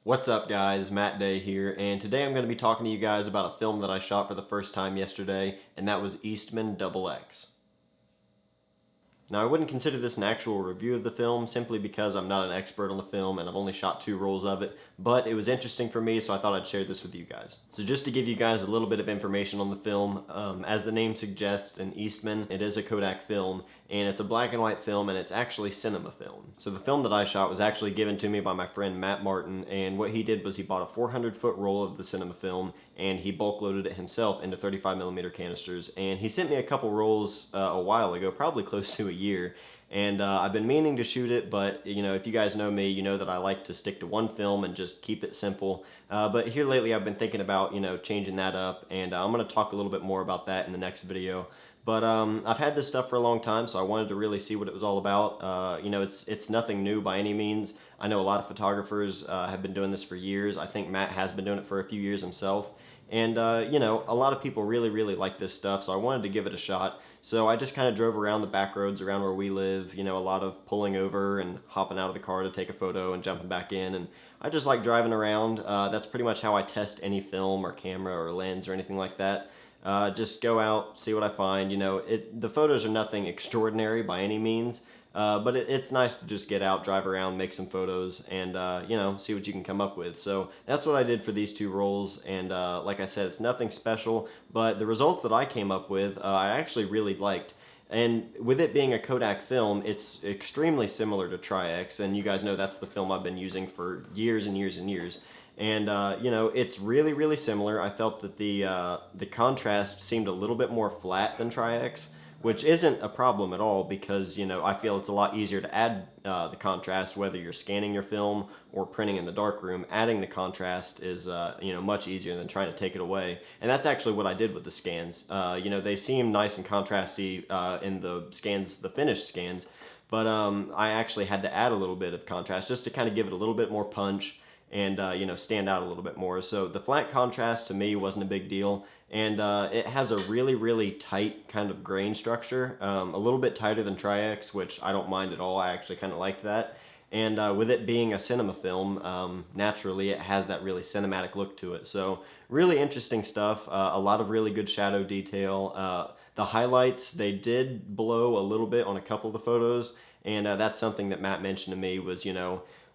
What's up guys, Matt Day here, and today I'm going to be talking to you guys about a film that I shot for the first time yesterday, and that was Eastman XX. Now, I wouldn't consider this an actual review of the film simply because I'm not an expert on the film and I've only shot 2 rolls of it, but it was interesting for me, so I thought I'd share this with you guys. So just to give you guys a little bit of information on the film, as the name suggests, in Eastman, it is a Kodak film, and it's a black and white film, and it's actually cinema film. So the film that I shot was actually given to me by my friend Matt Martin, and what he did was he bought a 400-foot roll of the cinema film, and he bulk loaded it himself into 35mm canisters, and he sent me a couple rolls a while ago, probably close to a year, and I've been meaning to shoot it, but you know, if you guys know me, you know that I like to stick to one film and just keep it simple. But here lately I've been thinking about, changing that up, and I'm going to talk a little bit more about that in the next video. But I've had this stuff for a long time, so I wanted to really see what it was all about. It's nothing new by any means. I know a lot of photographers have been doing this for years. I think Matt has been doing it for a few years himself. And, a lot of people really like this stuff, so I wanted to give it a shot. So I just kind of drove around the back roads around where we live, a lot of pulling over and hopping out of the car to take a photo and jumping back in. And I just like driving around. That's pretty much how I test any film or camera or lens or anything like that. Just go out, see what I find. The photos are nothing extraordinary by any means. But it's nice to just get out, drive around, make some photos, and see what you can come up with. So that's what I did for these 2 rolls, and like I said, it's nothing special, but the results that I came up with, I actually really liked. And with it being a Kodak film, it's extremely similar to Tri-X, and you guys know that's the film I've been using for years and years and years. And it's really similar. I felt that the contrast seemed a little bit more flat than Tri-X, which isn't a problem at all because, I feel it's a lot easier to add the contrast whether you're scanning your film or printing in the darkroom. Adding the contrast is, much easier than trying to take it away. And that's actually what I did with the scans. They seem nice and contrasty in the scans, the finished scans, but I actually had to add a little bit of contrast just to kind of give it a little bit more punch and stand out a little bit more. So the flat contrast to me wasn't a big deal, and it has a really tight kind of grain structure, a little bit tighter than Tri-X, which I don't mind at all. I actually kind of like that. And with it being a cinema film, naturally it has that really cinematic look to it. So really interesting stuff, a lot of really good shadow detail. The highlights, they did blow a little bit on a couple of the photos, and that's something that Matt mentioned to me was,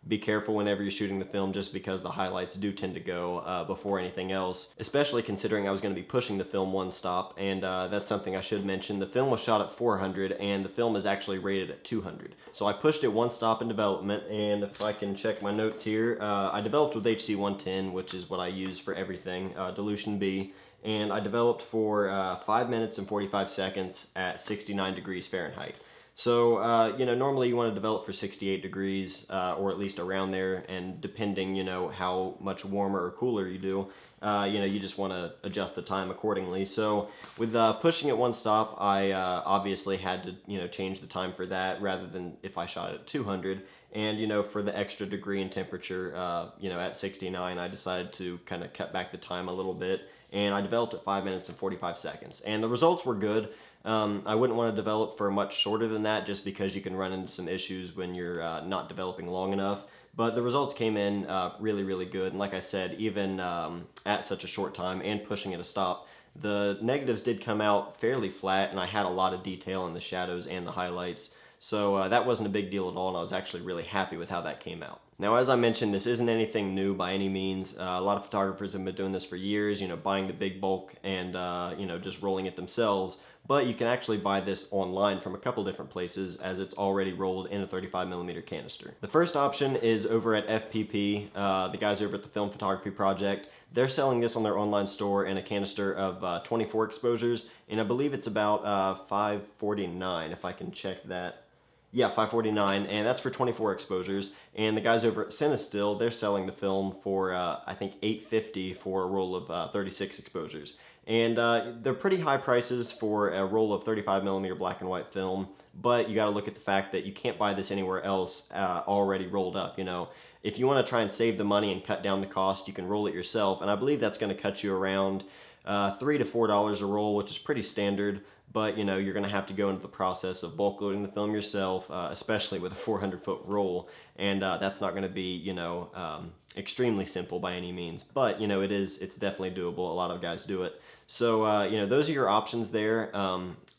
be careful whenever you're shooting the film just because the highlights do tend to go before anything else, especially considering I was going to be pushing the film 1 stop, and that's something I should mention. The film was shot at 400 and the film is actually rated at 200. So I pushed it 1 stop in development, and if I can check my notes here, I developed with HC 110, which is what I use for everything, dilution B, and I developed for 5 minutes and 45 seconds at 69 degrees Fahrenheit. So, normally you want to develop for 68 degrees, or at least around there, and depending, how much warmer or cooler you do, you just want to adjust the time accordingly. So, with pushing it 1 stop, I obviously had to, change the time for that rather than if I shot it at 200. And, for the extra degree in temperature, at 69, I decided to kind of cut back the time a little bit, and I developed at 5 minutes and 45 seconds. And the results were good. I wouldn't want to develop for much shorter than that just because you can run into some issues when you're not developing long enough. But the results came in really good. And like I said, even at such a short time and pushing it a stop, the negatives did come out fairly flat, and I had a lot of detail in the shadows and the highlights. So that wasn't a big deal at all, and I was actually really happy with how that came out. Now, as I mentioned, this isn't anything new by any means. A lot of photographers have been doing this for years, buying the big bulk and, just rolling it themselves. But you can actually buy this online from a couple different places as it's already rolled in a 35mm canister. The first option is over at FPP, the guys over at the Film Photography Project. They're selling this on their online store in a canister of 24 exposures, and I believe it's about $5.49 if I can check that. Yeah, $5.49, and that's for 24 exposures. And the guys over at Cinestill, they're selling the film for, I think, $8.50 for a roll of 36 exposures. And they're pretty high prices for a roll of 35mm black and white film, but you got to look at the fact that you can't buy this anywhere else already rolled up. If you want to try and save the money and cut down the cost, you can roll it yourself, and I believe that's going to cut you around $3 to $4 a roll, which is pretty standard. but you're going to have to go into the process of bulk loading the film yourself, especially with a 400-foot roll, and that's not going to be extremely simple by any means, but it's definitely doable. A lot of guys do it. So those are your options there.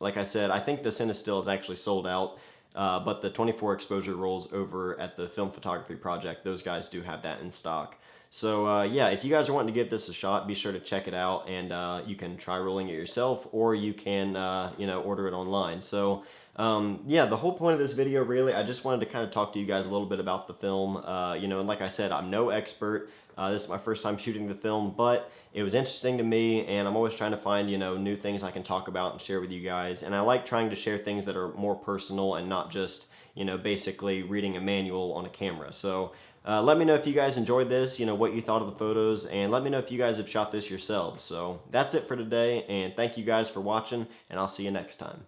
Like I said, I think the Cinestill is actually sold out. But the 24 exposure rolls over at the Film Photography Project, those guys do have that in stock. So yeah, if you guys are wanting to give this a shot, be sure to check it out, and you can try rolling it yourself, or you can order it online. So yeah, the whole point of this video, really, I just wanted to kind of talk to you guys a little bit about the film. And like I said, I'm no expert. This is my first time shooting the film, but it was interesting to me, and I'm always trying to find, new things I can talk about and share with you guys. And I like trying to share things that are more personal and not just, basically reading a manual on a camera. So let me know if you guys enjoyed this, what you thought of the photos, and let me know if you guys have shot this yourselves. So that's it for today, and thank you guys for watching, and I'll see you next time.